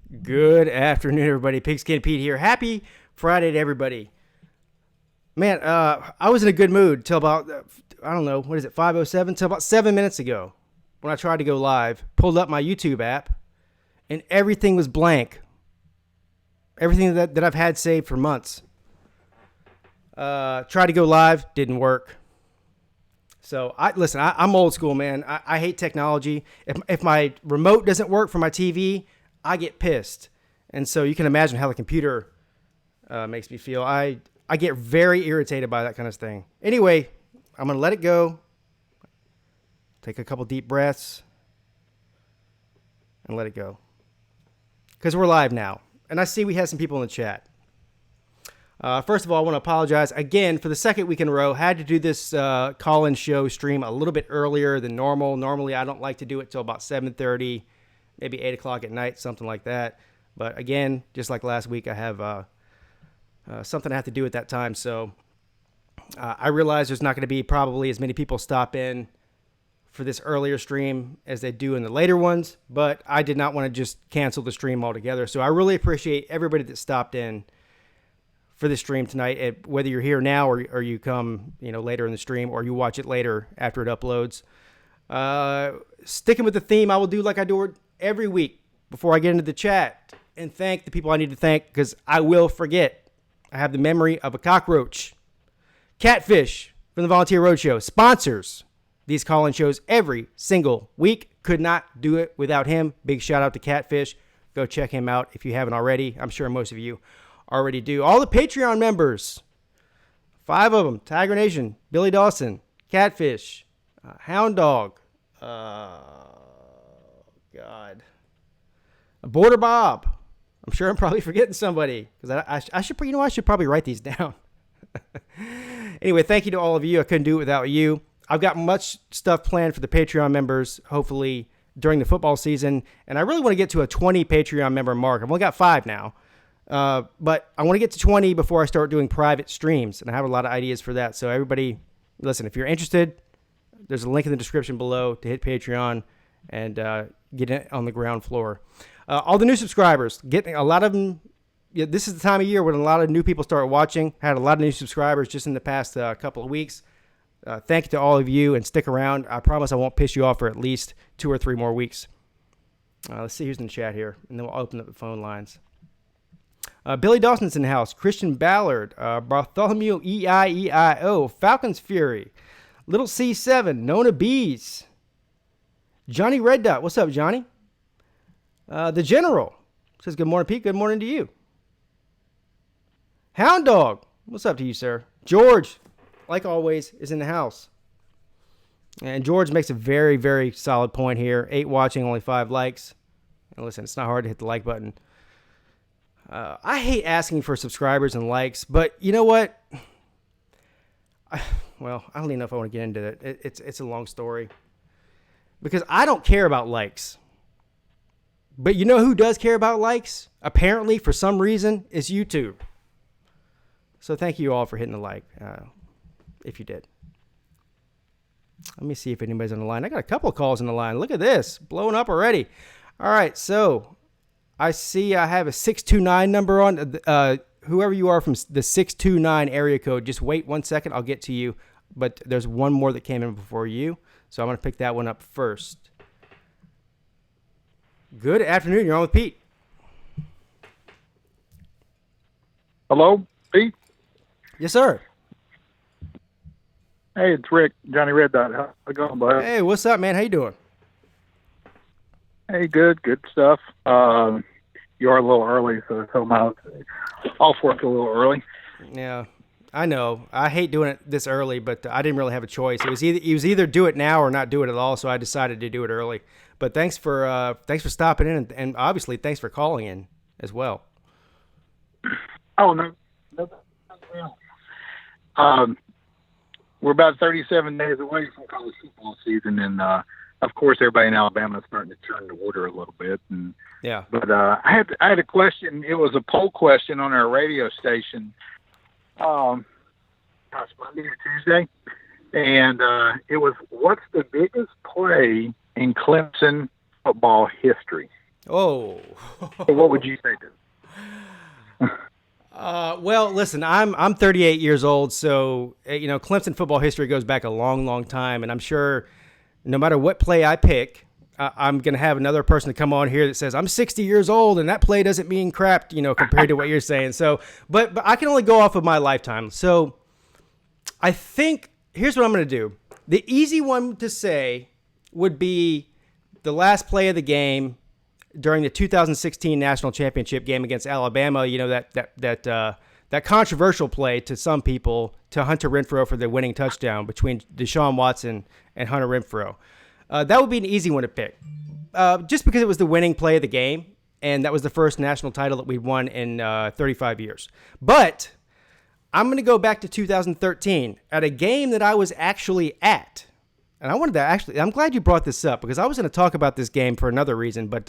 Good afternoon, everybody. Pigskin Pete here. Happy Friday to everybody. Man, I was in a good mood till about, I don't know, what is it, 5:07? Till about 7 minutes ago when I tried to go live. Pulled up my YouTube app, and everything was blank. Everything that I've had saved for months. Tried to go live, didn't work. So, I'm old school, man. I hate technology. If my remote doesn't work for my TV, I get pissed. And so you can imagine how the computer makes me feel. I get very irritated by that kind of thing. Anyway, I'm going to let it go. Take a couple deep breaths. And let it go. Because we're live now. And I see we have some people in the chat. First of all, I want to apologize again for the second week in a row. Had to do this call-in show stream a little bit earlier than normal. Normally, I don't like to do it till about 7:30, maybe 8 o'clock at night, something like that. But again, just like last week, I have something I have to do at that time. So I realize there's not going to be probably as many people stop in for this earlier stream as they do in the later ones. But I did not want to just cancel the stream altogether. So I really appreciate everybody that stopped in for this stream tonight, whether you're here now or you come, later in the stream, or you watch it later after it uploads. Sticking with the theme, I will do like I do it every week before I get into the chat and thank the people I need to thank, because I will forget. I have the memory of a cockroach. Catfish from the Volunteer Roadshow sponsors these call-in shows every single week. Could not do it without him. Big shout out to Catfish. Go check him out if you haven't already. I'm sure most of you already do. All the Patreon members, 5 of them: Tiger Nation, Billy Dawson, Catfish, Hound Dog, Border Bob. I'm sure I'm probably forgetting somebody, because I should probably write these down. Anyway, thank you to all of you. I couldn't do it without you. I've got much stuff planned for the Patreon members, hopefully during the football season, and I really want to get to a 20 Patreon member mark. I've only got 5 now. But I want to get to 20 before I start doing private streams, and I have a lot of ideas for that. So everybody, listen, if you're interested, there's a link in the description below to hit Patreon and get it on the ground floor. All the new subscribers, getting a lot of them. This is the time of year when a lot of new people start watching. Had a lot of new subscribers just in the past couple of weeks. Thank you to all of you, and stick around. I promise I won't piss you off for at least 2 or 3 more weeks. Let's see who's in the chat here, and then we'll open up the phone lines. Billy Dawson's in the house. Christian Ballard. Bartholomew EIEIO. Falcons Fury. Little C7. Nona Bees. Johnny Red Dot. What's up, Johnny? The General says, good morning, Pete. Good morning to you. Hound Dog. What's up to you, sir? George, like always, is in the house. And George makes a very, very solid point here. 8 watching, only 5 likes. And listen, it's not hard to hit the like button. I hate asking for subscribers and likes, but you know what? I don't even know if I want to get into it. It's a long story. Because I don't care about likes. But you know who does care about likes? Apparently, for some reason, is YouTube. So thank you all for hitting the like, if you did. Let me see if anybody's on the line. I got a couple of calls on the line. Look at this. Blowing up already. All right, so I see I have a 629 number on. Whoever you are from the 629 area code, just wait 1 second. I'll get to you. But there's one more that came in before you, so I'm going to pick that one up first. Good afternoon. You're on with Pete. Hello, Pete? Yes, sir. Hey, it's Rick, Johnny Red Dot. How's it going, bud? Hey, what's up, man? How you doing? Hey, good stuff. You are a little early, so it's home out. Off work a little early. Yeah, I know. I hate doing it this early, but I didn't really have a choice. It was either do it now or not do it at all, so I decided to do it early. But thanks for stopping in, and obviously thanks for calling in as well. Oh, no. We're about 37 days away from college football season, and of course, everybody in Alabama is starting to turn the water a little bit. And yeah. But I had a question. It was a poll question on our radio station. Monday or Tuesday, and it was, what's the biggest play in Clemson football history? Oh. So what would you say to? Well, listen, I'm 38 years old, so Clemson football history goes back a long, long time, and I'm sure no matter what play I pick, I'm gonna have another person to come on here that says I'm 60 years old and that play doesn't mean crap, compared to what you're saying. So, but I can only go off of my lifetime. So, I think here's what I'm gonna do. The easy one to say would be the last play of the game during the 2016 national championship game against Alabama. That controversial play to some people to Hunter Renfrow for the winning touchdown between Deshaun Watson and Hunter Renfrow. That would be an easy one to pick, just because it was the winning play of the game, and that was the first national title that we won in 35 years. But I'm going to go back to 2013 at a game that I was actually at. And I wanted to I'm glad you brought this up because I was going to talk about this game for another reason, but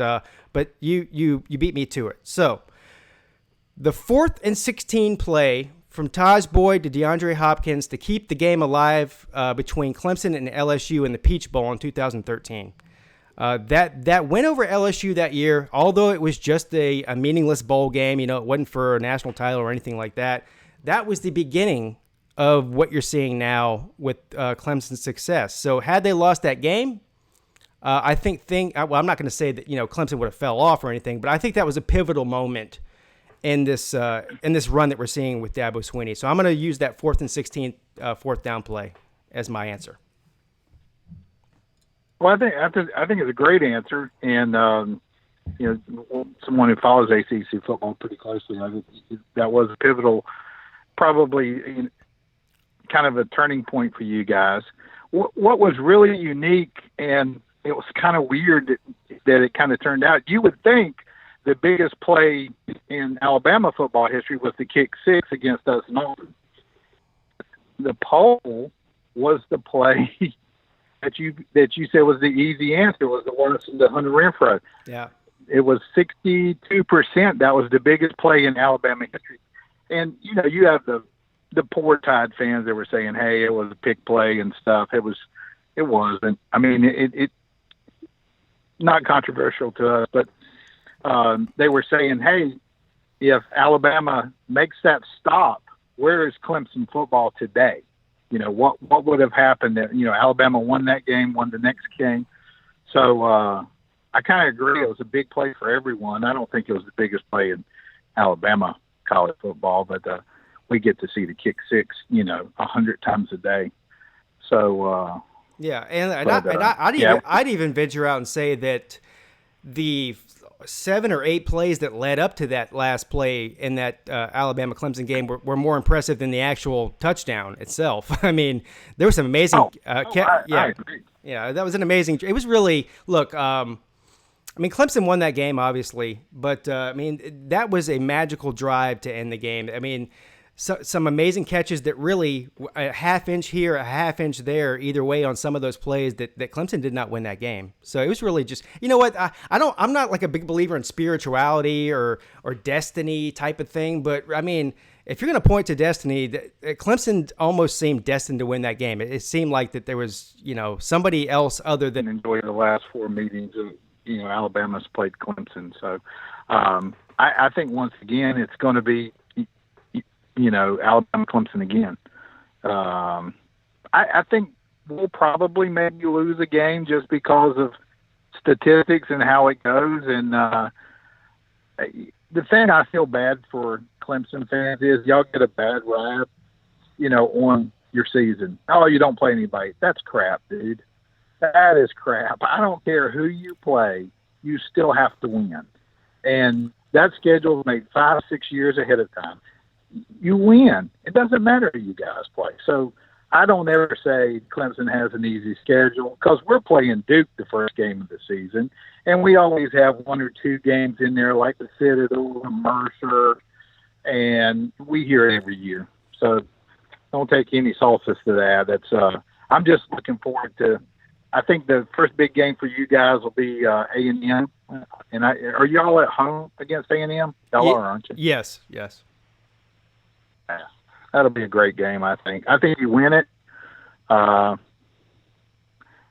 you beat me to it. So the 4th and 16 play from Taj Boyd to DeAndre Hopkins to keep the game alive between Clemson and LSU in the Peach Bowl in 2013. That win over LSU that year, although it was just a meaningless bowl game, it wasn't for a national title or anything like that. That was the beginning of what you're seeing now with Clemson's success. So had they lost that game, I think I'm not going to say that Clemson would have fell off or anything, but I think that was a pivotal moment in this run that we're seeing with Dabo Swinney. So I'm going to use that 4th and 16 fourth down play as my answer. Well, I think it's a great answer, and someone who follows ACC football pretty closely, I think that was pivotal, probably kind of a turning point for you guys. What was really unique, and it was kind of weird that it kind of turned out. You would think the biggest play in Alabama football history was the kick 6 against us in Auburn. The poll was the play that you said was the easy answer, was the one to Hunter Renfrow. Yeah. It was 62%. That was the biggest play in Alabama history. And, you have the poor Tide fans that were saying, hey, it was a pick play and stuff. It wasn't. I mean, it not controversial to us, but they were saying, hey, if Alabama makes that stop, where is Clemson football today? What would have happened if, Alabama won that game, won the next game. So I kind of agree. It was a big play for everyone. I don't think it was the biggest play in Alabama college football, but we get to see the kick 6, 100 times a day. So yeah, I'd even venture out and say that the 7 or 8 plays that led up to that last play in that Alabama Clemson game were more impressive than the actual touchdown itself. I mean, there was some amazing. I agree. Yeah, that was an amazing. It was really Clemson won that game, obviously, but that was a magical drive to end the game. I mean, some amazing catches that really a half inch here, a half inch there, either way on some of those plays that Clemson did not win that game. So it was really just, I'm not like a big believer in spirituality or destiny type of thing, but I mean, if you're going to point to destiny, Clemson almost seemed destined to win that game. It seemed like that there was, somebody else other than enjoy the last 4 meetings of, Alabama's played Clemson. So I think once again, it's going to be, Alabama Clemson again. I think we'll probably maybe lose a game just because of statistics and how it goes. And the thing I feel bad for Clemson fans is y'all get a bad rap, on your season. Oh, you don't play anybody. That's crap, dude. That is crap. I don't care who you play. You still have to win. And that schedule is made 5-6 years ahead of time. You win. It doesn't matter who you guys play. So I don't ever say Clemson has an easy schedule because we're playing Duke the first game of the season, and we always have 1 or 2 games in there like the Citadel and Mercer, and we hear it every year. So don't take any solace to that. That's I'm just looking forward to. I think the first big game for you guys will be A&M. And are y'all at home against A&M? Y'all are, aren't you? Yes. Yeah. That'll be a great game, I think. I think you win it. And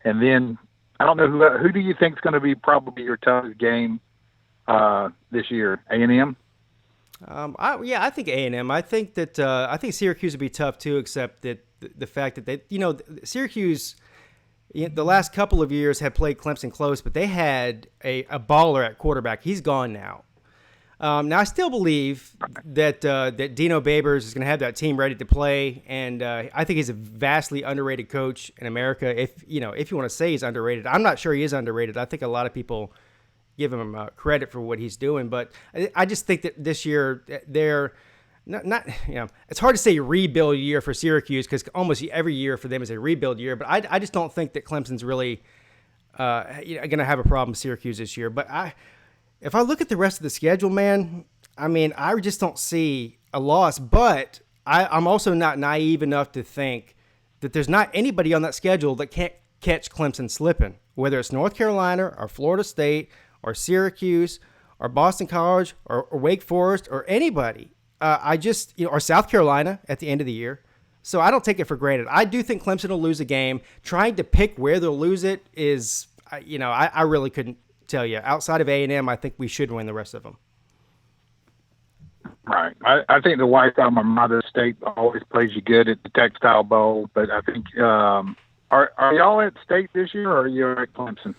then I don't know who do you think is going to be probably your toughest game this year? A&M? I think A&M. I think that I think Syracuse would be tough too, except that the fact that they, Syracuse, the last couple of years have played Clemson close, but they had a baller at quarterback. He's gone now. Now I still believe that Dino Babers is going to have that team ready to play, and I think he's a vastly underrated coach in America. If you want to say he's underrated, I'm not sure he is underrated. I think a lot of people give him credit for what he's doing, but I just think that this year they're not it's hard to say rebuild year for Syracuse because almost every year for them is a rebuild year. But I just don't think that Clemson's really going to have a problem with Syracuse this year. But if I look at the rest of the schedule, man, I mean, I just don't see a loss. But I'm also not naive enough to think that there's not anybody on that schedule that can't catch Clemson slipping, whether it's North Carolina or Florida State or Syracuse or Boston College or Wake Forest or anybody. Or South Carolina at the end of the year. So I don't take it for granted. I do think Clemson will lose a game. Trying to pick where they'll lose it is, I really couldn't tell you. Outside of A&M, I think we should win the rest of them. Right. I think the White Armada State always plays you good at the Textile Bowl, but I think are y'all at State this year or are you at Clemson?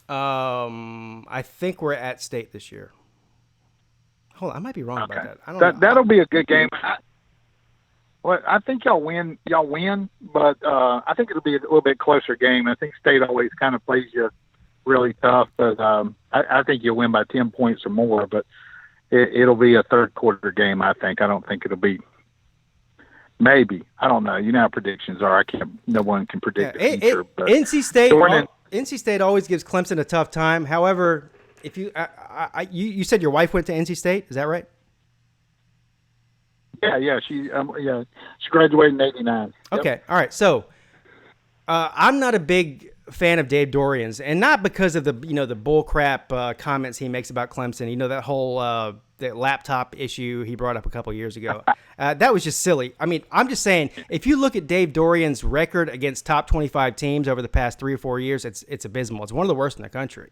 I think we're at State this year. Hold on, I might be wrong about that. I don't know. That'll be a good game. I think y'all win, but I think it'll be a little bit closer game. I think State always kind of plays you really tough, but I think you'll win by 10 points or more. But it'll be a third quarter game. I think. I don't think it'll be. Maybe I don't know. You know how predictions are. No one can predict the future. But NC State always gives Clemson a tough time. However, if you said your wife went to NC State, is that right? Yeah, she graduated in '89. Okay, Yep. All right. So, I'm not a big fan of Dave Dorian's, and not because of the bull crap comments he makes about Clemson. That whole that laptop issue he brought up a couple years ago. That was just silly. I mean, I'm just saying, if you look at Dave Dorian's record against top 25 teams over the past 3 or 4 years, it's abysmal. It's one of the worst in the country.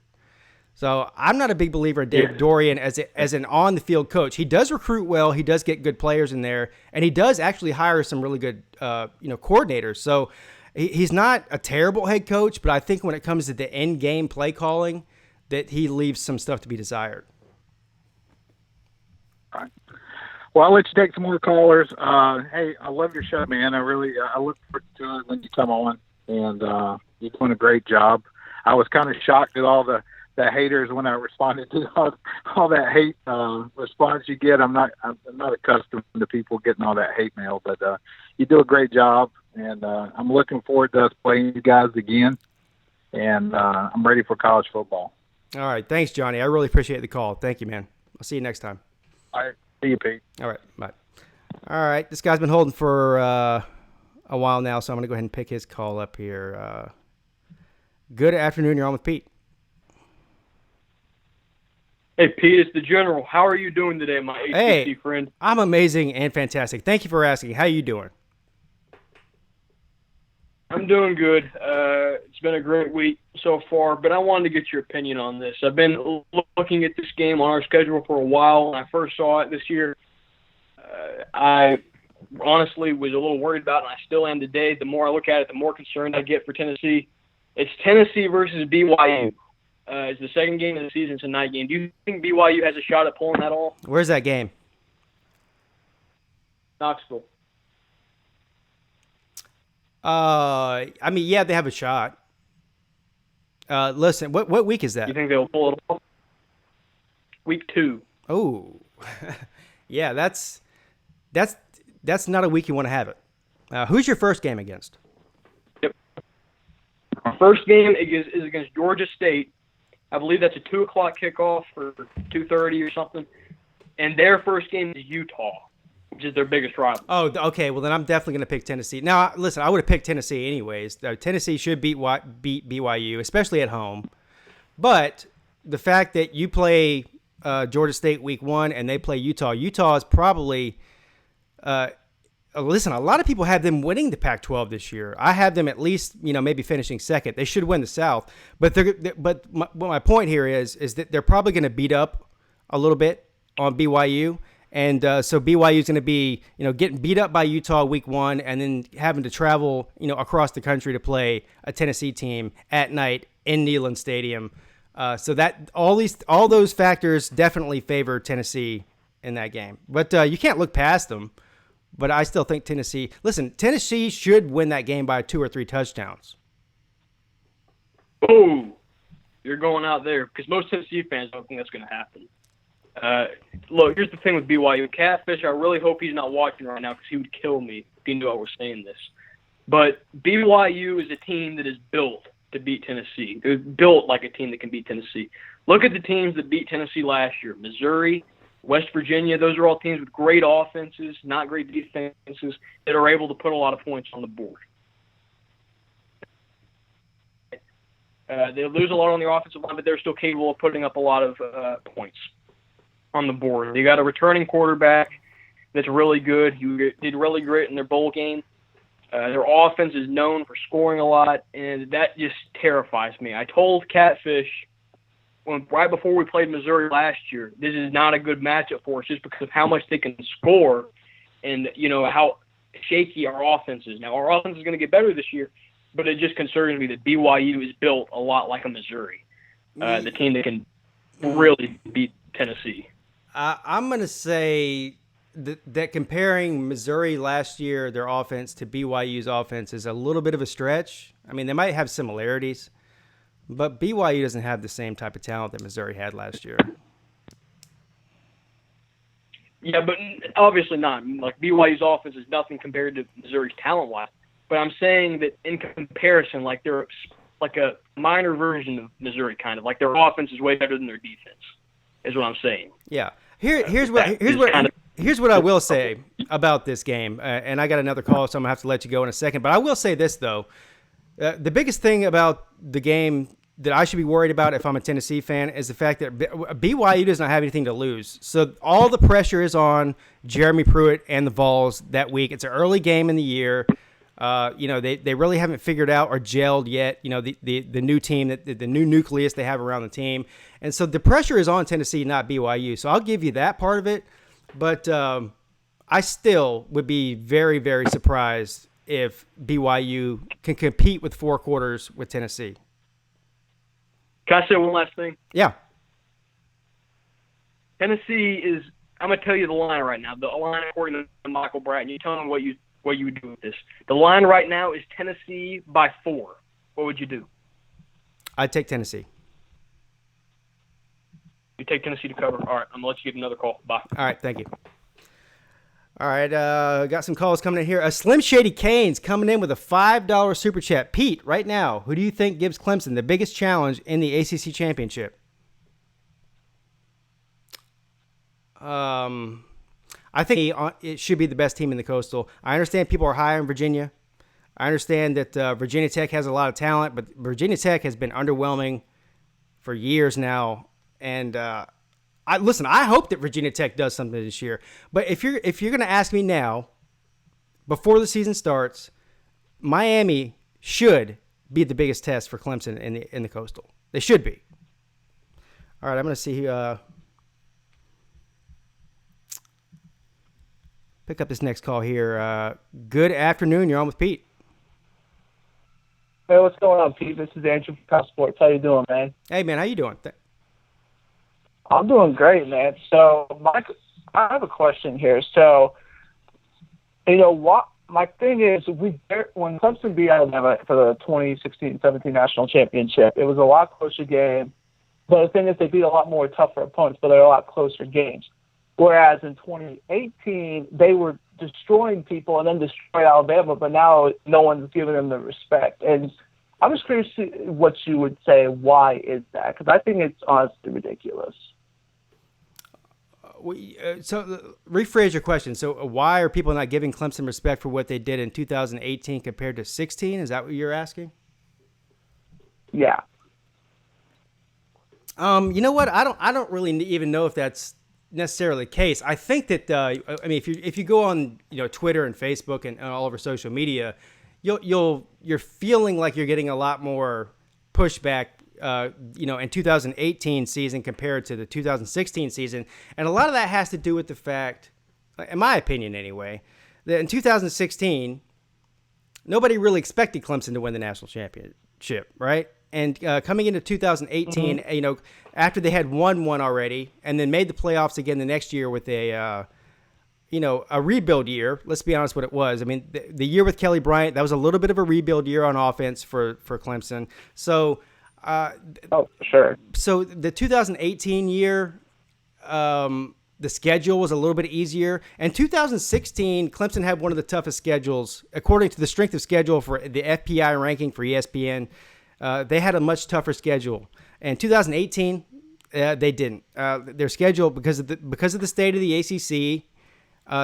So I'm not a big believer in Dave Dorian as an on-the-field coach. He does recruit well. He does get good players in there, and he does actually hire some really good coordinators. So he's not a terrible head coach, but I think when it comes to the end-game play calling, that he leaves some stuff to be desired. All right. Well, I'll let you take some more callers. Hey, I love your show, man. I look forward to it when you come on, and you're doing a great job. I was kind of shocked at all the haters when I responded to all that hate response you get. I'm not accustomed to people getting all that hate mail, but you do a great job, and I'm looking forward to us playing you guys again. And I'm ready for college football. All right, thanks, Johnny. I really appreciate the call. Thank you, man. I'll see you next time. All right, see you, Pete. All right, bye. All right, this guy's been holding for a while now, so I'm gonna go ahead and pick his call up here. Good afternoon. You're on with Pete. Hey, Pete, it's the General. How are you doing today, my ACC friend? I'm amazing and fantastic. Thank you for asking. How are you doing? I'm doing good. It's been a great week so far, but I wanted to get your opinion on this. I've been looking at this game on our schedule for a while. When I first saw it this year, I honestly was a little worried about it, and I still am today. The more I look at it, the more concerned I get for Tennessee. It's Tennessee versus BYU. It's the second game of the season. It's a night game. Do you think BYU has a shot at pulling that off? Where's that game? Knoxville. I mean, yeah, they have a shot. Listen, what week is that? You think they'll pull it off? Week 2. Oh, yeah, that's not a week you want to have it. Who's your first game against? Yep. Our first game is against Georgia State. I believe that's a 2 o'clock kickoff or 2:30 or something. And their first game is Utah, which is their biggest rival. Oh, okay. Well, then I'm definitely going to pick Tennessee. Now, listen, I would have picked Tennessee anyways. Tennessee should beat BYU, especially at home. But the fact that you play Georgia State week 1 and they play Utah is probably listen, a lot of people have them winning the Pac-12 this year. I have them at least, maybe finishing second. They should win the South. But my point here is that they're probably going to beat up a little bit on BYU. And so BYU is going to be, getting beat up by Utah week 1 and then having to travel, across the country to play a Tennessee team at night in Neyland Stadium. So that all those factors definitely favor Tennessee in that game. But you can't look past them. But I still think Tennessee should win that game by 2 or 3 touchdowns. Oh, you're going out there because most Tennessee fans don't think that's going to happen. Look, here's the thing with BYU. Catfish, I really hope he's not watching right now because he would kill me if he knew I was saying this. But BYU is a team that is built to beat Tennessee. They're built like a team that can beat Tennessee. Look at the teams that beat Tennessee last year. Missouri, West Virginia, those are all teams with great offenses, not great defenses, that are able to put a lot of points on the board. They lose a lot on the offensive line, but they're still capable of putting up a lot of points on the board. They got a returning quarterback that's really good. He did really great in their bowl game. Their offense is known for scoring a lot, and that just terrifies me. I told Catfish right before we played Missouri last year, this is not a good matchup for us just because of how much they can score and, how shaky our offense is. Now, our offense is going to get better this year, but it just concerns me that BYU is built a lot like a Missouri, the team that can really beat Tennessee. I'm going to say that comparing Missouri last year, their offense, to BYU's offense is a little bit of a stretch. I mean, they might have similarities, but BYU doesn't have the same type of talent that Missouri had last year. Yeah, but obviously not. Like, BYU's offense is nothing compared to Missouri's talent-wise. But I'm saying that in comparison, like, they're like a minor version of Missouri, kind of. Like, their offense is way better than their defense, is what I'm saying. Yeah. Here's what I will say about this game, and I got another call, so I'm going to have to let you go in a second. But I will say this, though. The biggest thing about the game that I should be worried about if I'm a Tennessee fan is the fact that BYU does not have anything to lose. So all the pressure is on Jeremy Pruitt and the Vols that week. It's an early game in the year. They really haven't figured out or gelled yet, the new team, the new nucleus they have around the team. And so the pressure is on Tennessee, not BYU. So I'll give you that part of it. But I still would be very, very surprised if BYU can compete with 4 quarters with Tennessee. Can I say one last thing? Yeah. Tennessee is – I'm going to tell you the line right now. The line according to Michael Bratton. You tell me what you would do with this. The line right now is Tennessee by 4. What would you do? I'd take Tennessee. You take Tennessee to cover. All right, I'm going to let you get another call. Bye. All right, thank you. All right, got some calls coming in here. Slim Shady Canes coming in with a $5 super chat. Pete, right now, who do you think gives Clemson the biggest challenge in the ACC championship? I think it should be the best team in the Coastal. I understand people are high on Virginia. I understand that Virginia Tech has a lot of talent, but Virginia Tech has been underwhelming for years now. And I hope that Virginia Tech does something this year. But if you're going to ask me now, before the season starts, Miami should be the biggest test for Clemson in the Coastal. They should be. All right, I'm going to see. Pick up this next call here. Good afternoon. You're on with Pete. Hey, what's going on, Pete? This is Andrew from Cox Sports. How you doing, man? Hey, man. How you doing? I'm doing great, man. So, Mike, I have a question here. So, what my thing is, when Clemson beat Alabama for the 2016-17 national championship, it was a lot closer game. But the thing is, they beat a lot more tougher opponents, but they're a lot closer games. Whereas in 2018, they were destroying people and then destroyed Alabama, but now no one's giving them the respect. And I'm just curious to what you would say. Why is that? Because I think it's honestly ridiculous. So rephrase your question. So why are people not giving Clemson respect for what they did in 2018 compared to 16? Is that what you're asking? Yeah. You know what? I don't really even know if that's necessarily the case. I think that if you go on Twitter and Facebook and all over social media, you're feeling like you're getting a lot more pushback in 2018 season compared to the 2016 season. And a lot of that has to do with the fact, in my opinion anyway, that in 2016, nobody really expected Clemson to win the national championship, right? And coming into 2018, after they had won one already and then made the playoffs again the next year with a rebuild year. Let's be honest what it was. I mean, the year with Kelly Bryant, that was a little bit of a rebuild year on offense for Clemson. So, sure. So the 2018 year, the schedule was a little bit easier. And 2016, Clemson had one of the toughest schedules, according to the strength of schedule for the FPI ranking for ESPN. They had a much tougher schedule. And 2018, they didn't. Their schedule, because of the state of the ACC,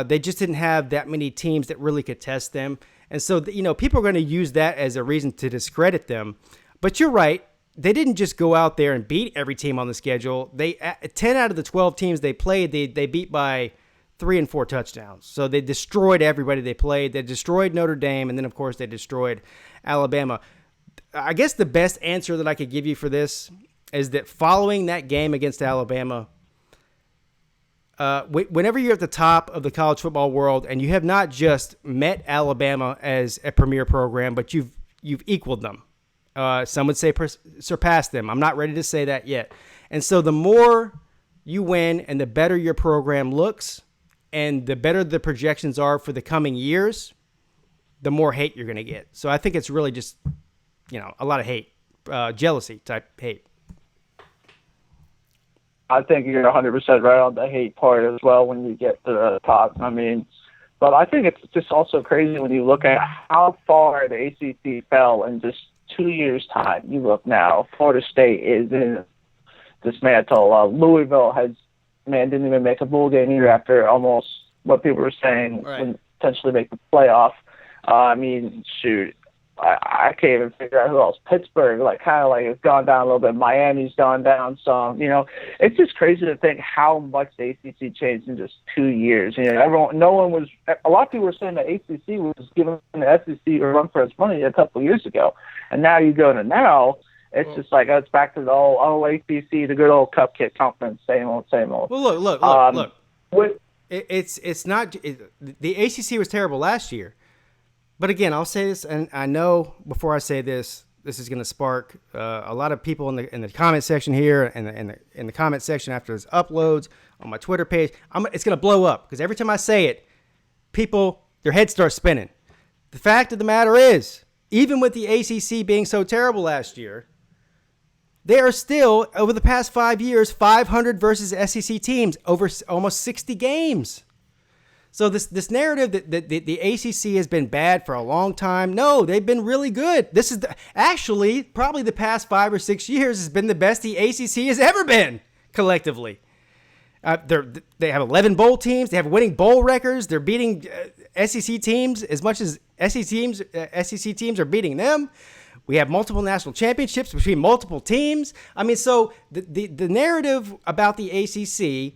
they just didn't have that many teams that really could test them. And so, people are going to use that as a reason to discredit them. But you're right. They didn't just go out there and beat every team on the schedule. 10 out of the 12 teams they played, they beat by 3 and 4 touchdowns. So they destroyed everybody they played. They destroyed Notre Dame, and then, of course, they destroyed Alabama. I guess the best answer that I could give you for this is that following that game against Alabama, whenever you're at the top of the college football world and you have not just met Alabama as a premier program, but you've equaled them. Some would say surpassed them. I'm not ready to say that yet. And so the more you win and the better your program looks and the better the projections are for the coming years, the more hate you're going to get. So I think it's really just, a lot of hate, jealousy type hate. I think you're 100% right on the hate part as well when you get to the top. But I think it's just also crazy when you look at how far the ACC fell in just 2 years' time. You look now, Florida State is in dismantle. Louisville didn't even make a bowl game year after almost what people were saying would potentially make the playoff. Shoot. I can't even figure out who else. Pittsburgh, has gone down a little bit. Miami's gone down some. It's just crazy to think how much the ACC changed in just 2 years. A lot of people were saying the ACC was giving the SEC a run for its money a couple of years ago, and now you go to now. It's just like it's back to the old ACC, the good old cupcake conference, same old, same old. Well, look. It's not. The ACC was terrible last year. But again, I'll say this, and I know before I say this is going to spark a lot of people in the comment section here, and in the comment section after this uploads on my Twitter page. It's going to blow up because every time I say it, people, their heads start spinning. The fact of the matter is, even with the ACC being so terrible last year, they are still, over the past 5 years, 500 versus SEC teams over almost 60 games. So this narrative that the ACC has been bad for a long time, no, they've been really good. This is actually probably the past 5 or 6 years has been the best the ACC has ever been collectively. They have 11 bowl teams. They have winning bowl records. They're beating SEC teams as much as SEC teams are beating them. We have multiple national championships between multiple teams. So the narrative about the ACC,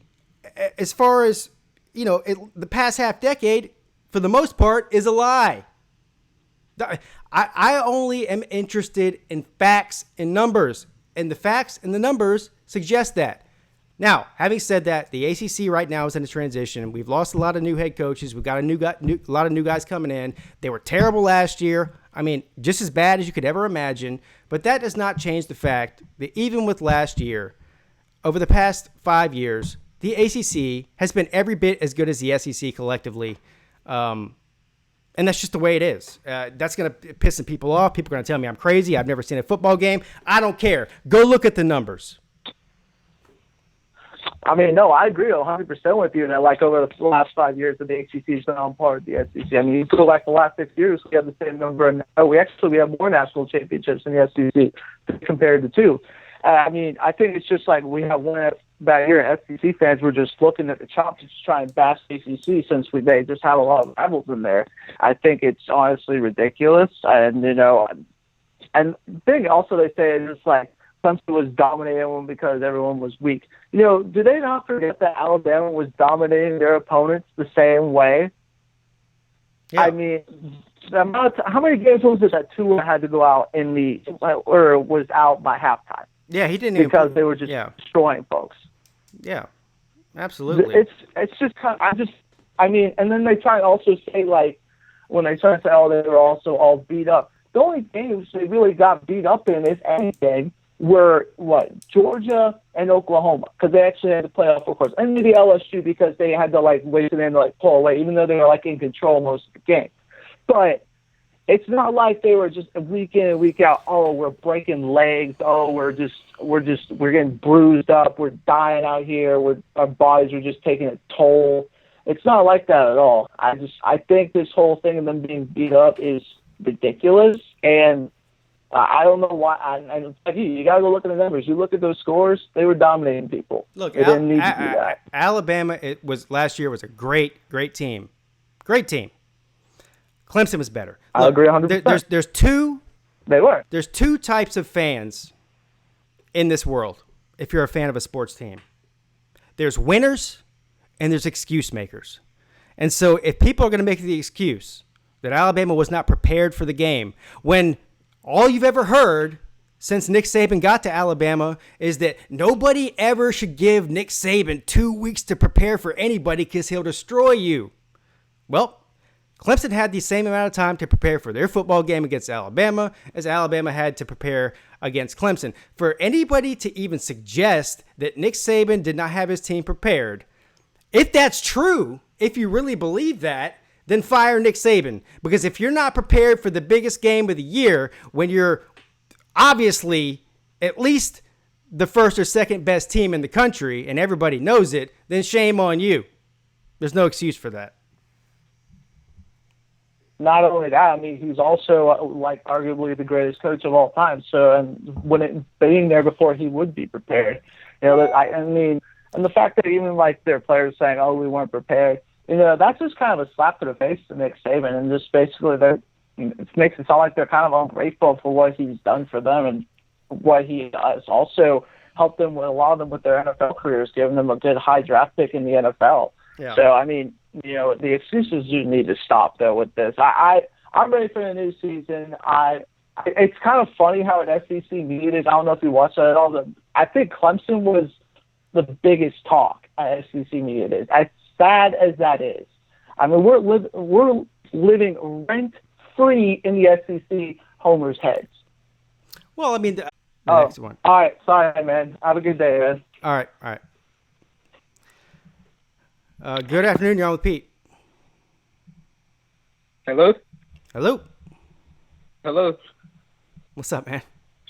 as far as the past half decade, for the most part, is a lie. I only am interested in facts and numbers, and the facts and the numbers suggest that. Now, having said that, the ACC right now is in a transition. We've lost a lot of new head coaches. We've got a lot of new guys coming in. They were terrible last year. Just as bad as you could ever imagine. But that does not change the fact that even with last year, over the past 5 years, the ACC has been every bit as good as the SEC collectively. And that's just the way it is. That's going to piss some people off. People are going to tell me I'm crazy. I've never seen a football game. I don't care. Go look at the numbers. No, I agree 100% with you. And over the last 5 years, the ACC has been on par with the SEC. You go back the last 6 years, we have the same number. And we have more national championships in the SEC compared to two. I think it's just we have one bad year, and SEC fans were just looking at the chops to try and bash ACC since they just have a lot of rivals in there. I think it's honestly ridiculous. And, and the thing also they say is Clemson was dominating them because everyone was weak. Do they not forget that Alabama was dominating their opponents the same way? Yeah. how many games was it that Tua had to go out or was out by halftime? Yeah, he didn't because they were just destroying folks. Yeah, absolutely. It's just kind of, and then they try and also say, like, when they try to say, oh, they were also all beat up. The only games they really got beat up in, if anything, were Georgia and Oklahoma, because they actually had to play off, of course, and maybe LSU because they had to wait for them to pull away, even though they were in control most of the game. But it's not like they were just week in and week out. Oh, we're breaking legs. Oh, we're getting bruised up. We're dying out here. Our bodies are just taking a toll. It's not like that at all. I think this whole thing of them being beat up is ridiculous, and I don't know why. You got to go look at the numbers. You look at those scores; they were dominating people. Look, they didn't need to do that. Alabama, last year was a great team, great team. Clemson was better. Look, I agree 100%. There's two. They were. There's two types of fans in this world. If you're a fan of a sports team, there's winners and there's excuse makers. And so, if people are going to make the excuse that Alabama was not prepared for the game, when all you've ever heard since Nick Saban got to Alabama is that nobody ever should give Nick Saban 2 weeks to prepare for anybody because he'll destroy you. Well, Clemson had the same amount of time to prepare for their football game against Alabama as Alabama had to prepare against Clemson. For anybody to even suggest that Nick Saban did not have his team prepared, if that's true, if you really believe that, then fire Nick Saban. Because if you're not prepared for the biggest game of the year, when you're obviously at least the first or second best team in the country and everybody knows it, then shame on you. There's no excuse for that. Not only that, he's also arguably the greatest coach of all time. So, and being there before he would be prepared, and the fact that even their players saying, "Oh, we weren't prepared," that's just kind of a slap to the face to Nick Saban, and just basically it makes it sound like they're kind of ungrateful for what he's done for them and what he has also helped them with a lot of them with their NFL careers, giving them a good high draft pick in the NFL. Yeah. So the excuses do need to stop though with this. I'm ready for the new season. It's kind of funny how an SEC media is. I don't know if you watched that at all. I think Clemson was the biggest talk at SEC media. Is as sad as that is. We're living rent free in the SEC homers' heads. Well, the next one. All right, sorry, man. Have a good day, man. All right. Good afternoon. You're on with Pete. Hello. What's up, man?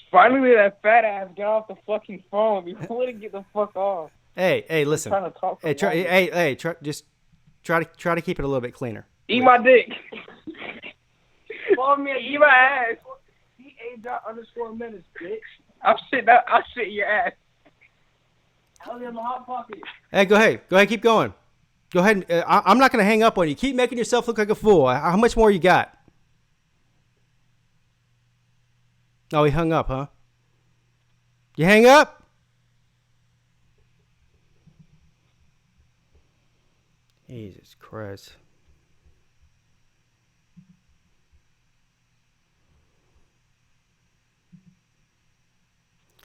Finally, that fat ass got off the fucking phone. Before to get the fuck off. Hey, listen. I'm trying to talk. Try to keep it a little bit cleaner. Eat my dick. Follow me and eat my ass. EA._minutes, bitch. I'll sit in your ass. I'll be in my hot pocket. Hey, go ahead, keep going. Go ahead. I'm not going to hang up on you. Keep making yourself look like a fool. How much more you got? Oh, he hung up, huh? You hang up? Jesus Christ.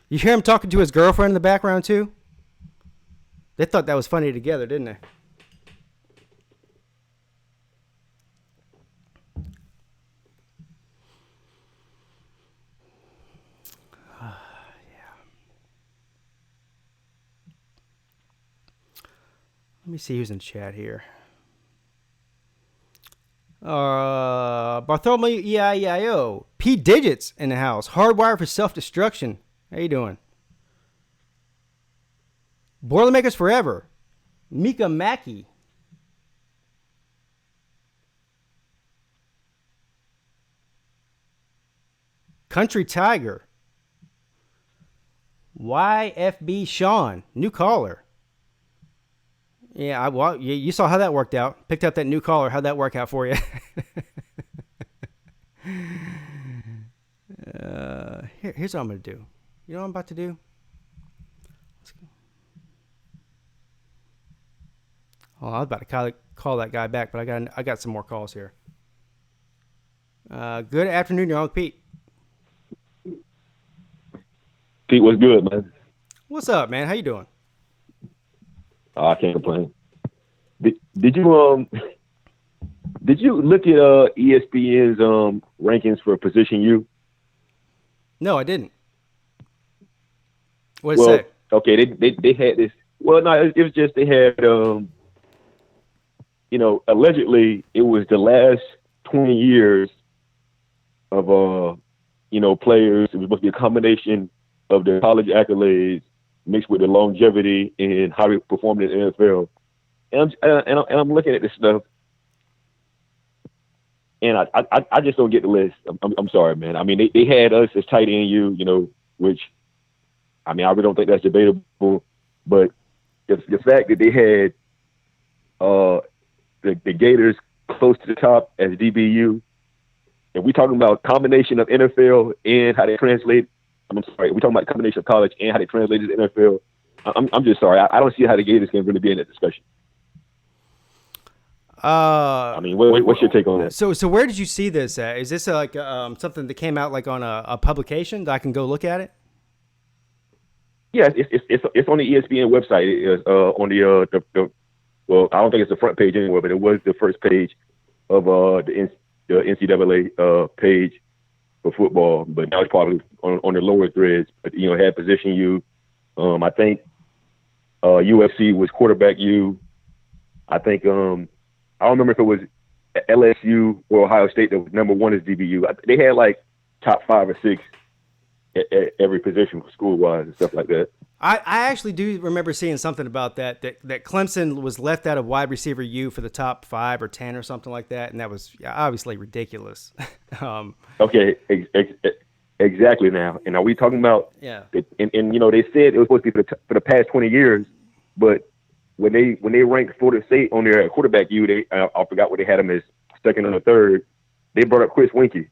You hear him talking to his girlfriend in the background, too? They thought that was funny together, didn't they? Let me see who's in chat here. Bartholomew EIEIO. P Digits in the house. Hardwire for self-destruction. How you doing? Boilermakers Forever. Mika Mackey. Country Tiger. YFB Sean. New caller. Yeah, you saw how that worked out. Picked up that new caller. How'd that work out for you? Here's what I'm going to do. You know what I'm about to do? Oh, I was about to call that guy back, but I got some more calls here. Good afternoon. You're on with Pete. Pete, what's good, man? What's up, man? How you doing? I can't complain. Did you look at ESPN's rankings for position U? No, I didn't. What did it say? Okay, they had this. Well, no, it was just they had allegedly it was the last 20 years of players. It was supposed to be a combination of their college accolades mixed with the longevity and how they performed in the NFL. And I'm looking at this stuff, and I just don't get the list. I'm sorry, man. I mean, they had us as tight end U, which, I mean, I really don't think that's debatable. But the fact that they had the Gators close to the top as DBU, and we talking about combination of NFL and how they translate. I'm sorry, we're talking about combination of college and how they translate to the NFL. I'm just sorry. I don't see how the Gators can really be in that discussion. I mean, what's your take on that? So where did you see this at? Is this like something that came out like on a publication that I can go look at it? Yeah, it's on the ESPN website. It's on the well, I don't think it's the front page anywhere, but it was the first page of the NCAA page for football. But now it's probably on the lower threads. But it had position U. I think UFC was quarterback U. I think I don't remember if it was LSU or Ohio State that was number one as DBU. They had like top 5 or 6 at every position school-wise and stuff like that. I actually do remember seeing something about that Clemson was left out of wide receiver U for the top 5 or 10 or something like that, and that was obviously ridiculous. Okay, exactly now. And are we talking about? Yeah. They said it was supposed to be for the past 20 years, but when they ranked Florida State on their quarterback U, I forgot what they had him as, second or third. They brought up Chris Winkie.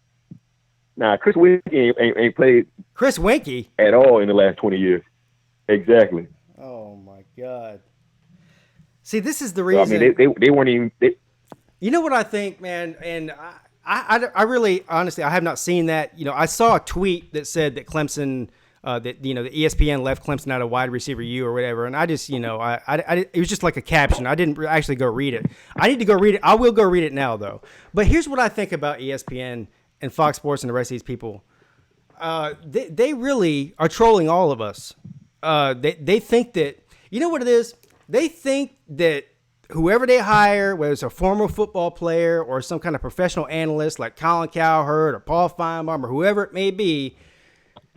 Now, Chris Winkie ain't played Chris Winkie at all in the last 20 years. Exactly. Oh my God. See, this is the reason. I mean, they weren't even. You know what I think, man, and I really, honestly, I have not seen that. I saw a tweet that said that Clemson, that the ESPN left Clemson out of wide receiver U or whatever, and I just, it was just like a caption. I didn't actually go read it. I need to go read it. I will go read it now, though. But here's what I think about ESPN and Fox Sports and the rest of these people. They really are trolling all of us. They think that, you know what it is? They think that whoever they hire, whether it's a former football player or some kind of professional analyst like Colin Cowherd or Paul Feinbaum or whoever it may be,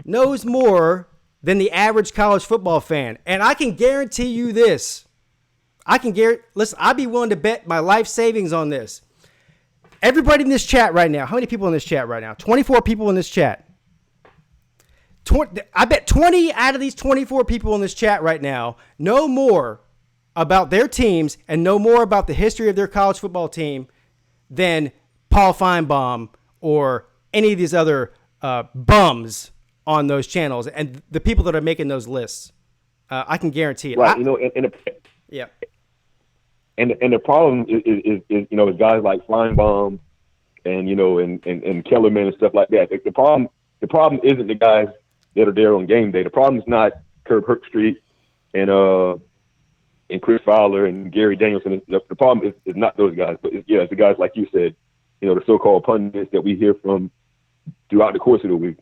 knows more than the average college football fan. And I can guarantee you this. Listen, I'd be willing to bet my life savings on this. Everybody in this chat right now, how many people in this chat right now? 24 people in this chat. I bet 20 out of these 24 people in this chat right now know more about their teams and know more about the history of their college football team than Paul Feinbaum or any of these other bums on those channels and the people that are making those lists. I can guarantee it. Right, yeah. And the problem is guys like Feinbaum and and Kellerman and stuff like that. The problem isn't the guys that are there on game day. The problem is not Kirk Herbstreit and Chris Fowler and Gary Danielson. The problem is not those guys, but it's the guys like you said, the so-called pundits that we hear from throughout the course of the week.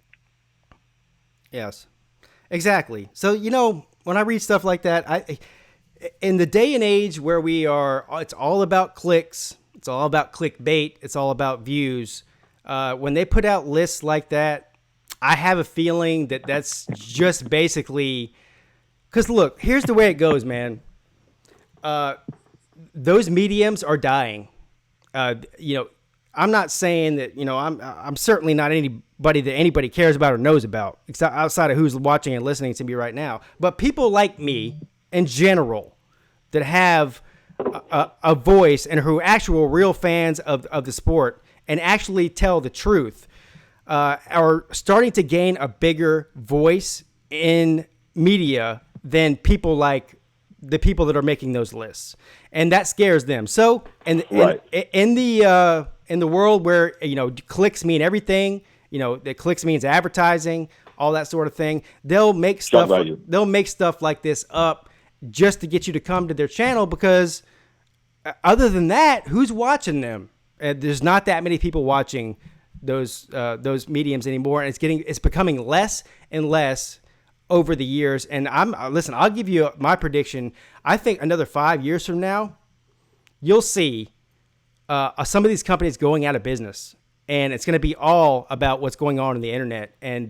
Yes, exactly. So, when I read stuff like that, in the day and age where we are, it's all about clicks. It's all about clickbait. It's all about views. When they put out lists like that, I have a feeling that that's just basically because, look, here's the way it goes, man. Those mediums are dying. I'm not saying that, I'm certainly not anybody that anybody cares about or knows about, except outside of who's watching and listening to me right now. But people like me in general that have a voice and who are actual real fans of the sport and actually tell the truth are starting to gain a bigger voice in media than people like the people that are making those lists. And that scares them. So, in in the world where, clicks mean everything, that clicks means advertising, all that sort of thing, they'll make stuff like this up just to get you to come to their channel, because other than that, who's watching them? There's not that many people watching those mediums anymore, and it's becoming less and less over the years. And I'll give you my prediction. I think another 5 years from now, you'll see some of these companies going out of business, and it's going to be all about what's going on in the internet. And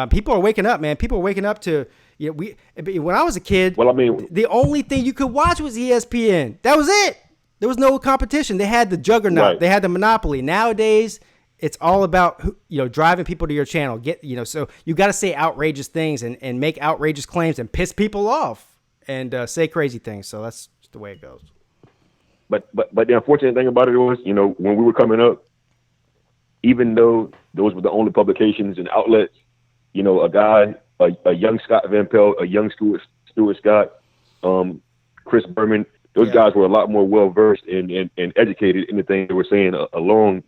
people are waking up, man. People are waking up to, when I was a kid, the only thing you could watch was ESPN. That was it. There was no competition. They had the juggernaut. Right. They had the monopoly. Nowadays, it's all about, driving people to your channel. So you got to say outrageous things and make outrageous claims and piss people off and say crazy things. So that's just the way it goes. But the unfortunate thing about it was, when we were coming up, even though those were the only publications and outlets, a guy, a young Scott Van Pelt, a young Stuart Scott, Chris Berman, those guys were a lot more well-versed and educated in the thing they were saying, along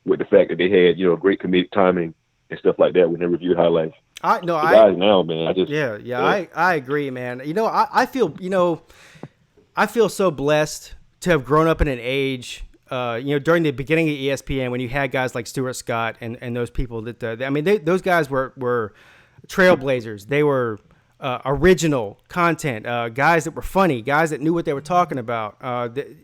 with the fact that they had, great comedic timing and stuff like that when they reviewed highlights. Guys now, man, I agree, man. I feel so blessed to have grown up in an age, during the beginning of ESPN, when you had guys like Stuart Scott and those people that, those guys were trailblazers. They were original content, guys that were funny, guys that knew what they were talking about.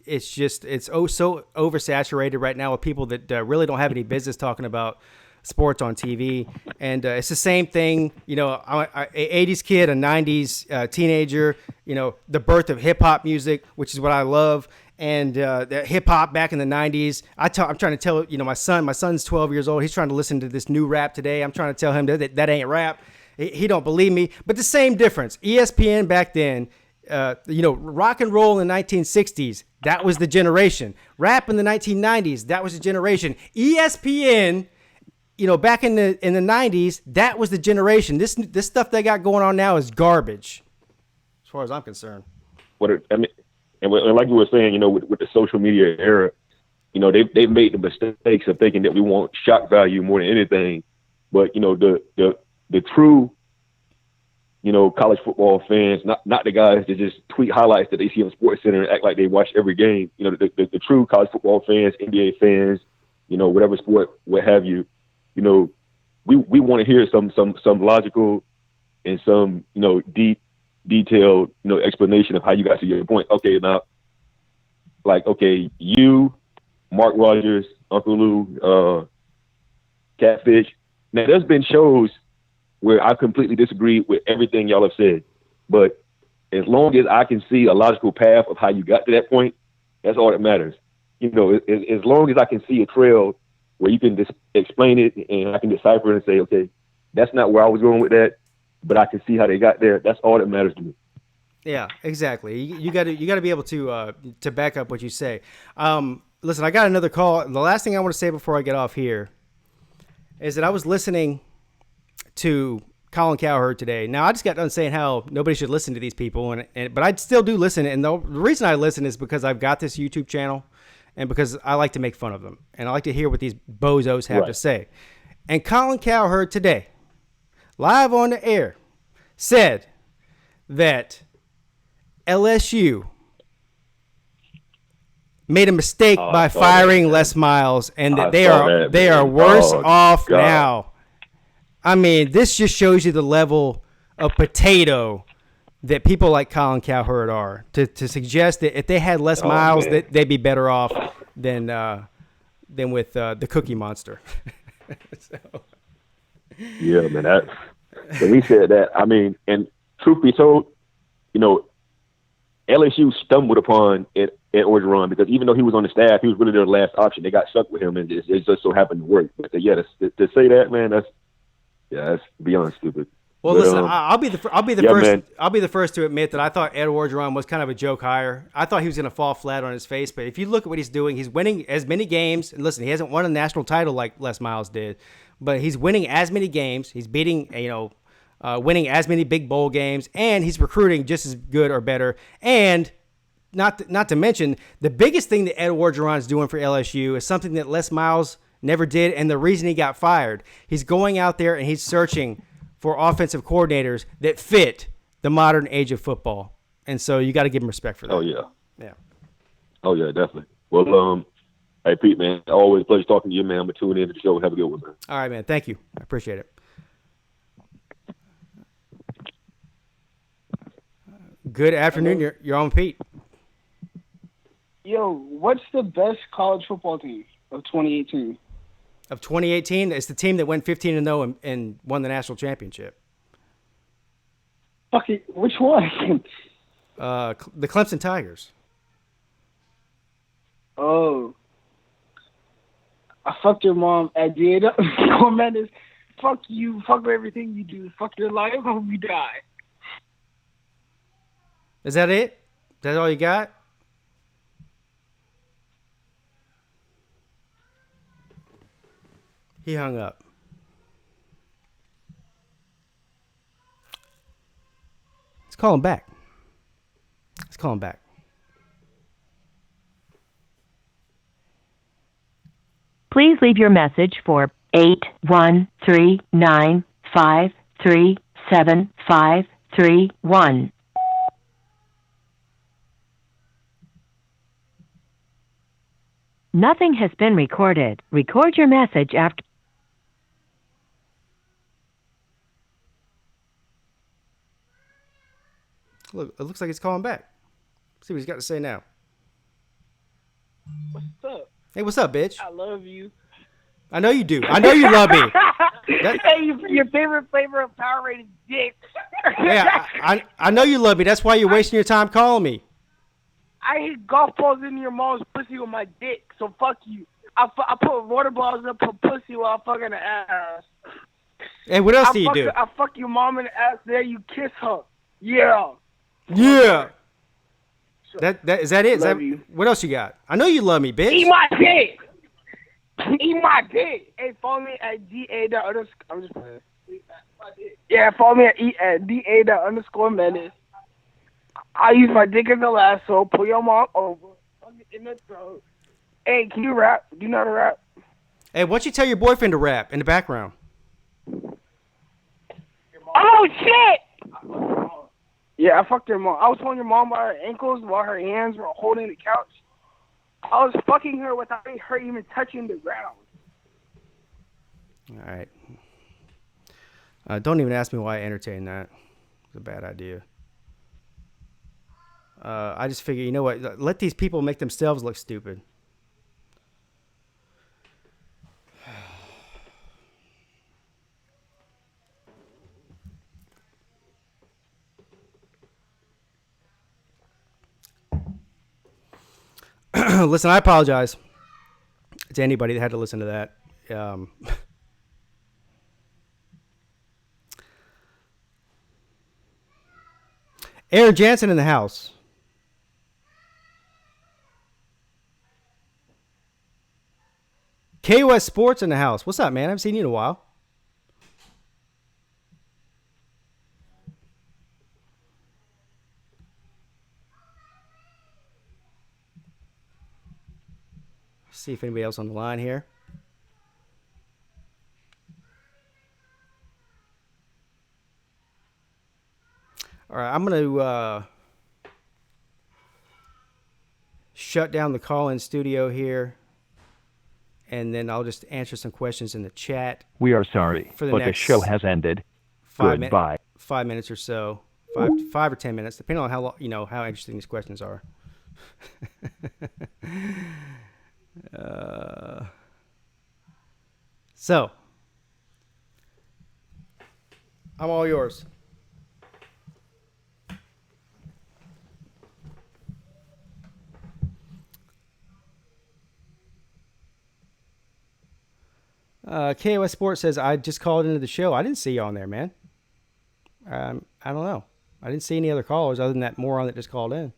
It's so oversaturated right now with people that really don't have any business talking about sports on TV. And it's the same thing, a 80s kid, a 90s teenager, the birth of hip hop music, which is what I love. And the hip hop back in the 90s, I'm trying to tell, my son's 12 years old. He's trying to listen to this new rap today. I'm trying to tell him that ain't rap. He don't believe me, but the same difference. ESPN back then, rock and roll in the 1960s, that was the generation. Rap in the 1990s, that was the generation. ESPN, back in the 90s, that was the generation. This stuff they got going on now is garbage, as far as I'm concerned. And like you were saying, with the social media era, they've made the mistakes of thinking that we want shock value more than anything. But the true, college football fans, not the guys that just tweet highlights that they see on SportsCenter and act like they watch every game. The true college football fans, NBA fans, whatever sport, what have you. We want to hear some logical and some deep, detailed explanation of how you got to your point. Okay, now, you, Mark Rogers, Uncle Lou, Catfish. Now, there's been shows where I completely disagree with everything y'all have said, but as long as I can see a logical path of how you got to that point, that's all that matters. As long as I can see a trail where you can just explain it and I can decipher it and say, okay, that's not where I was going with that, but I can see how they got there. That's all that matters to me. Yeah, exactly. You got to be able to back up what you say. Listen, I got another call. The last thing I want to say before I get off here is that I was listening to Colin Cowherd today. Now, I just got done saying how nobody should listen to these people, but I still do listen. And the reason I listen is because I've got this YouTube channel and because I like to make fun of them. And I like to hear what these bozos have to say. And Colin Cowherd today, live on the air, said that LSU made a mistake by firing Les Miles, and that they are worse off now. I mean, this just shows you the level of potato that people like Colin Cowherd are. To suggest that if they had Les Miles, that they'd be better off than with the Cookie Monster. Yeah, man. When he said that, I mean, and truth be told, LSU stumbled upon it at Orgeron because even though he was on the staff, he was really their last option. They got stuck with him, and it just so happened to work. But to say that, man, that's beyond stupid. Well, but, listen, I'll be the first to admit that I thought Ed Orgeron was kind of a joke hire. I thought he was going to fall flat on his face, but if you look at what he's doing, he's winning as many games. And listen, he hasn't won a national title like Les Miles did, but he's winning as many games. He's beating, winning as many big bowl games, and he's recruiting just as good or better. And not to mention the biggest thing that Ed Orgeron is doing for LSU is something that Les Miles never did, and the reason he got fired. He's going out there and he's searching for offensive coordinators that fit the modern age of football, and so you got to give him respect for that. Oh yeah. Yeah. Oh yeah, definitely. Well, hey Pete, man, always a pleasure talking to you, man. I'm gonna tune in to the show. Have a good one, man. All right, man. Thank you. I appreciate it. Good afternoon. You're on with Pete. Yo, what's the best college football team of 2018? Of 2018, it's the team that went 15-0 and won the national championship. Fuck it, which one? The Clemson Tigers. Oh. I fucked your mom at Dieta. Mendes. Fuck you. Fuck everything you do. Fuck your life. I hope you die. Is that it? Is that all you got? He hung up. Let's call him back. Please leave your message for 81395375531. Nothing has been recorded. Record your message after. Look, it looks like he's calling back. See what he's got to say now. What's up? Hey, what's up, bitch? I love you. I know you do. I know you love me. Hey, your favorite flavor of Power Rated dick. Yeah, I know you love me. That's why you're wasting your time calling me. I hit golf balls into your mom's pussy with my dick, so fuck you. I put water balls up her pussy while I'm fucking her ass. Hey, what else do you do? I fuck your mom in the ass, there you kiss her. Yeah. Yeah. That is that it? Is that, you. what else you got? I know you love me, bitch. Eat my dick. Eat my dick. Hey, follow me at DA. I'm just playing. Yeah, follow me at DA Menace. I use my dick as a lasso. Pull your mom over. In the throat. Hey, can you rap? Do you know how to rap? Hey, why don't you tell your boyfriend to rap in the background? Oh, shit! Yeah, I fucked your mom. I was holding your mom by her ankles while her hands were holding the couch. I was fucking her without her even touching the ground. All right. Don't even ask me why I entertained that. It's a bad idea. I just figure, you know what? Let these people make themselves look stupid. Listen, I apologize to anybody that had to listen to that. Aaron Jansen in the house. KOS Sports in the house. What's up, man? I haven't seen you in a while. See if anybody else on the line here. All right, I'm going to shut down the call-in studio here, and then I'll just answer some questions in the chat. We are sorry, but the show has ended. Goodbye. 5 minutes or so, 5 or 10 minutes, depending on how long, how interesting these questions are. So, I'm all yours. KOS Sports says, I just called into the show. I didn't see you on there, man. I don't know. I didn't see any other callers other than that moron that just called in.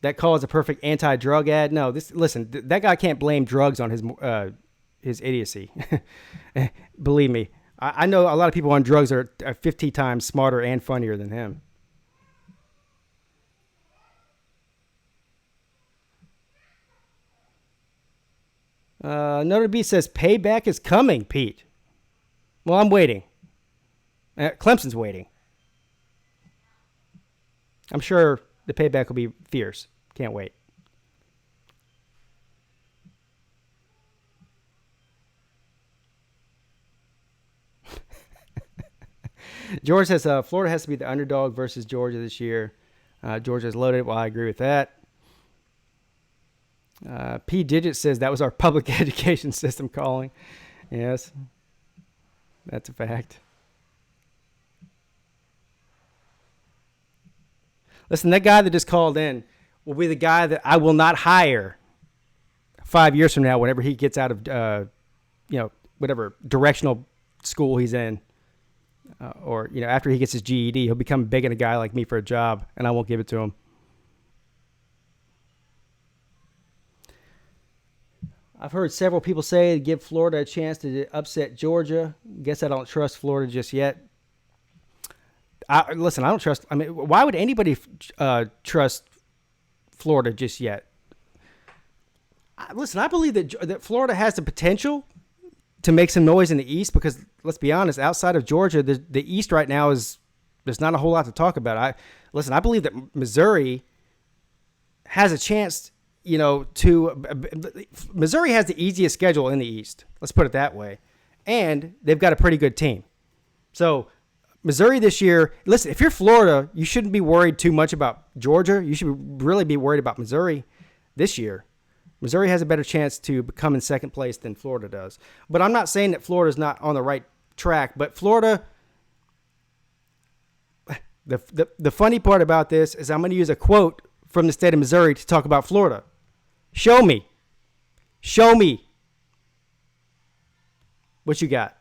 That call is a perfect anti-drug ad. No, listen, that guy can't blame drugs on his idiocy. Believe me, I know a lot of people on drugs are 50 times smarter and funnier than him. Notre B says payback is coming, Pete. Well, I'm waiting. Clemson's waiting. I'm sure the payback will be fierce. Can't wait. George says Florida has to be the underdog versus Georgia this year. Georgia's loaded. Well, I agree with that. P. Digit says that was our public education system calling. Yes, that's a fact. Listen, that guy that just called in will be the guy that I will not hire 5 years from now whenever he gets out of, whatever directional school he's in. Or, after he gets his GED, he'll become begging a guy like me for a job, and I won't give it to him. I've heard several people say to give Florida a chance to upset Georgia. Guess I don't trust Florida just yet. Listen, I don't trust. I mean, why would anybody trust Florida just yet? Listen, I believe that Florida has the potential to make some noise in the East because, let's be honest, outside of Georgia, the East right now there's not a whole lot to talk about. I believe that Missouri has a chance. Missouri has the easiest schedule in the East. Let's put it that way. And they've got a pretty good team. So Missouri this year, listen, if you're Florida, you shouldn't be worried too much about Georgia. You should really be worried about Missouri this year. Missouri has a better chance to become in second place than Florida does. But I'm not saying that Florida's not on the right track. But Florida, the funny part about this is I'm going to use a quote from the state of Missouri to talk about Florida. Show me what you got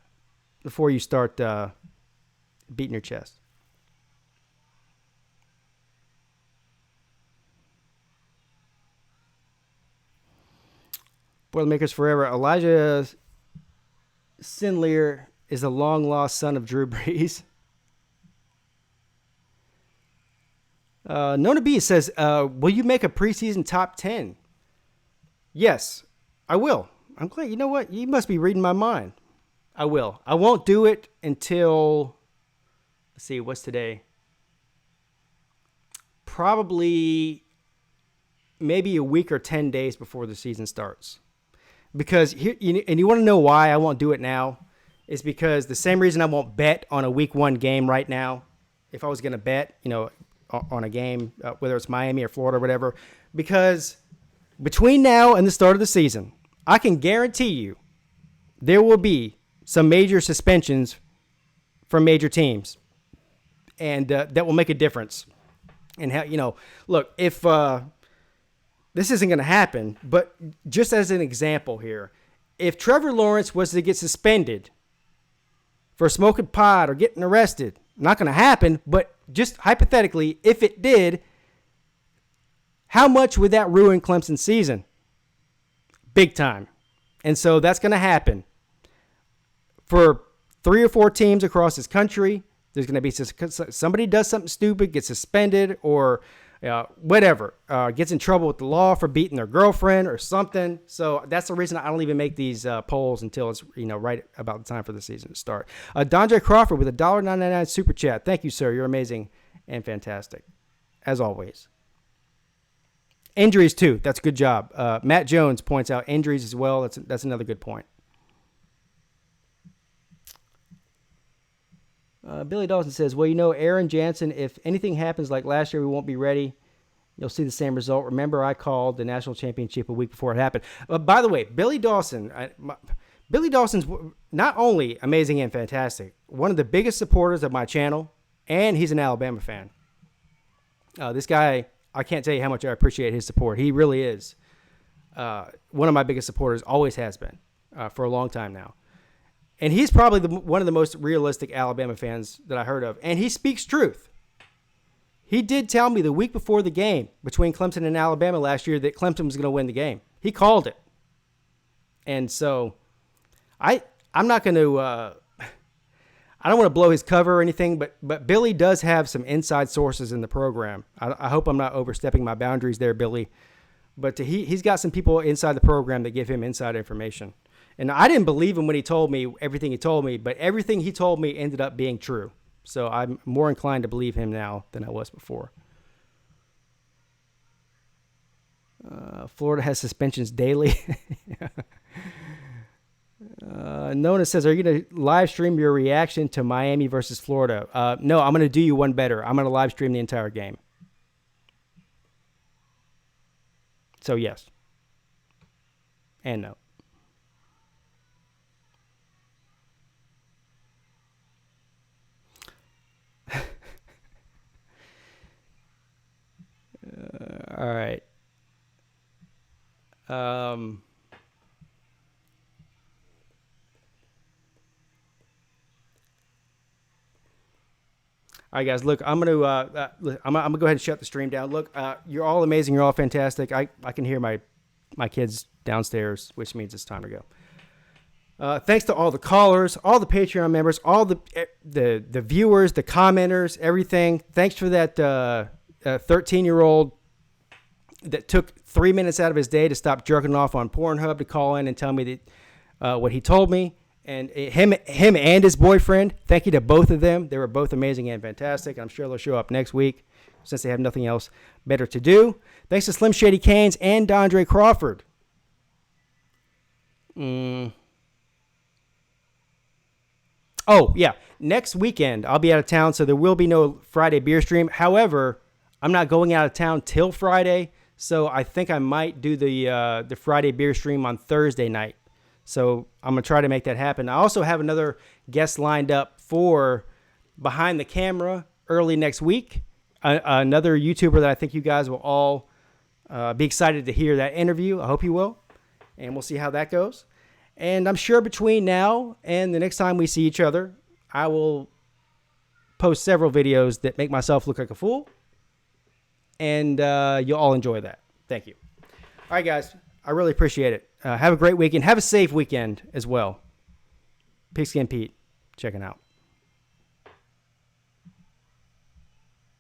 before you start beating your chest. Boilermakers forever. Elijah Sinlier is a long-lost son of Drew Brees. Nona B says, will you make a preseason top 10? Yes, I will. I'm glad. You know what? You must be reading my mind. I will. I won't do it until, let's see, what's today? Probably maybe a week or 10 days before the season starts. Because here, and you want to know why I won't do it now? Is because the same reason I won't bet on a week 1 game right now. If I was going to bet, on a game, whether it's Miami or Florida or whatever, because between now and the start of the season, I can guarantee you there will be some major suspensions from major teams, and that will make a difference. And how look, if this isn't going to happen, but just as an example here, if Trevor Lawrence was to get suspended for smoking pot or getting arrested, not going to happen, but just hypothetically, if it did, how much would that ruin Clemson's season? Big time. And so that's going to happen. For 3 or 4 teams across this country, there's going to be somebody does something stupid, gets suspended, or whatever, gets in trouble with the law for beating their girlfriend or something. So that's the reason I don't even make these polls until it's right about the time for the season to start. Dondre Crawford with a $1.99 super chat. Thank you, sir. You're amazing and fantastic, as always. Injuries too. That's a good job. Matt Jones points out injuries as well. That's another good point. Billy Dawson says, well, Aaron Jansen, if anything happens like last year, we won't be ready. You'll see the same result. Remember, I called the national championship a week before it happened. By the way, Billy Dawson's not only amazing and fantastic, one of the biggest supporters of my channel, and he's an Alabama fan. This guy, I can't tell you how much I appreciate his support. He really is one of my biggest supporters, always has been for a long time now. And he's probably one of the most realistic Alabama fans that I heard of. And he speaks truth. He did tell me the week before the game between Clemson and Alabama last year that Clemson was going to win the game. He called it. And so I'm not going to I don't want to blow his cover or anything, but Billy does have some inside sources in the program. I hope I'm not overstepping my boundaries there, Billy. But he's got some people inside the program that give him inside information. And I didn't believe him when he told me everything he told me, but everything he told me ended up being true. So I'm more inclined to believe him now than I was before. Florida has suspensions daily. Nona says, are you going to live stream your reaction to Miami versus Florida? No, I'm going to do you one better. I'm going to live stream the entire game. So yes. And no. All right. All right, guys. Look, I'm gonna go ahead and shut the stream down. Look, you're all amazing. You're all fantastic. I can hear my kids downstairs, which means it's time to go. Thanks to all the callers, all the Patreon members, all the viewers, the commenters, everything. Thanks for that 13-year-old that took 3 minutes out of his day to stop jerking off on Pornhub to call in and tell me that what he told me. And him and his boyfriend, thank you to both of them. They were both amazing and fantastic. I'm sure they'll show up next week since they have nothing else better to do. Thanks to Slim Shady Canes and Dondre Crawford. Oh, yeah. Next weekend, I'll be out of town, so there will be no Friday beer stream. However, I'm not going out of town till Friday, so I think I might do the Friday beer stream on Thursday night. So I'm going to try to make that happen. I also have another guest lined up for Behind the Camera early next week. Another YouTuber that I think you guys will all be excited to hear that interview. I hope you will. And we'll see how that goes. And I'm sure between now and the next time we see each other, I will post several videos that make myself look like a fool. And you'll all enjoy that. Thank you. All right, guys. I really appreciate it. Have a great weekend. Have a safe weekend as well. Pigskin Pete, checking out.